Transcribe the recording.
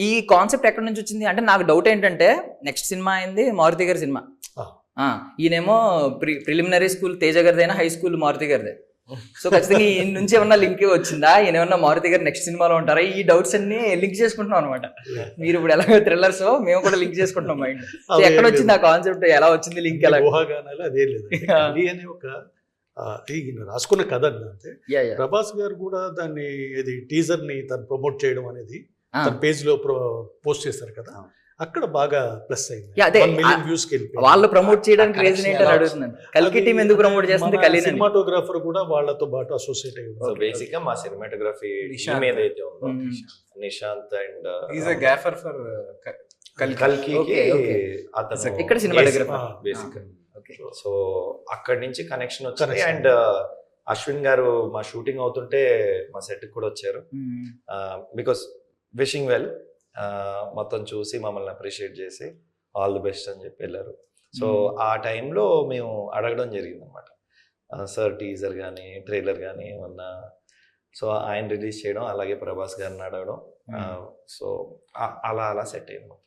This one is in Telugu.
ఈ కాన్సెప్ట్ ఎక్కడి నుంచి వచ్చింది అంటే నాకు డౌట్ ఏంటంటే నెక్స్ట్ సినిమా అయింది మారుతి గారి సినిమా. ఈయనేమో ప్రిలిమినరీ స్కూల్ తేజ గారిదైనా హై స్కూల్ మారుతి గారిదే. సో ఖచ్చితంగా ఈయన నుంచి ఏమన్నా లింక్ వచ్చిందా, ఈయన ఏమన్నా మారుతి గారు నెక్స్ట్ సినిమాలో ఉంటారా, ఈ డౌట్స్ అన్ని లింక్ చేసుకుంటున్నాం అనమాట. మీరు ఇప్పుడు ఎలాగో థ్రిల్లర్స్ మేము కూడా లింక్ చేసుకుంటున్నాం మైండ్. సో ఎక్కడ వచ్చింది ఆ కాన్సెప్ట్, ఎలా వచ్చింది లింక్, ఎలా ఊహాగానాలు అదే లేదు అని ఒక ఈయన రాసుకున్న కథ అంతే. ప్రభాస్ గారు కూడా దాన్ని టీజర్ ని తను ప్రమోట్ చేయడం అనేది తన పేజ్ లో పోస్ట్ చేశారు కదా, అక్కడ బాగా ప్లస్ అయింది. వాళ్ళు ప్రమోట్ చేయడానికి రీజన్ ఏంటని అడుగుతున్నాను. కల్కి టీం ఎందుకు ప్రమోట్ చేస్తుంది? సినిమాటోగ్రాఫర్ కూడా వాళ్ళతో పాటు అసోసియేట్ అయ్యి బేసిక్ గా మా సినిమాటోగ్రఫీ టీమ్ ఏదైతే ఉందో Nishanth and is a grapher for కల్కి అతను ఇక్కడ సినిమాటోగ్రఫర్ బేసిక్. సో అక్కడి నుంచి కనెక్షన్ వచ్చింది. అండ్ అశ్విన్ గారు మా షూటింగ్ అవుతుంటే మా సెట్ కూడా వచ్చారు. బికాస్ విషింగ్ వెల్ మొత్తం చూసి మమ్మల్ని అప్రిషియేట్ చేసి ఆల్ ది బెస్ట్ అని చెప్పి వెళ్ళారు. సో ఆ టైంలో మేము అడగడం జరిగింది అనమాట, సార్ టీజర్ కానీ ట్రైలర్ కానీ ఏమన్నా. సో ఆయన రిలీజ్ చేయడం, అలాగే ప్రభాస్ గారిని అడగడం. సో అలా సెట్ అయింది.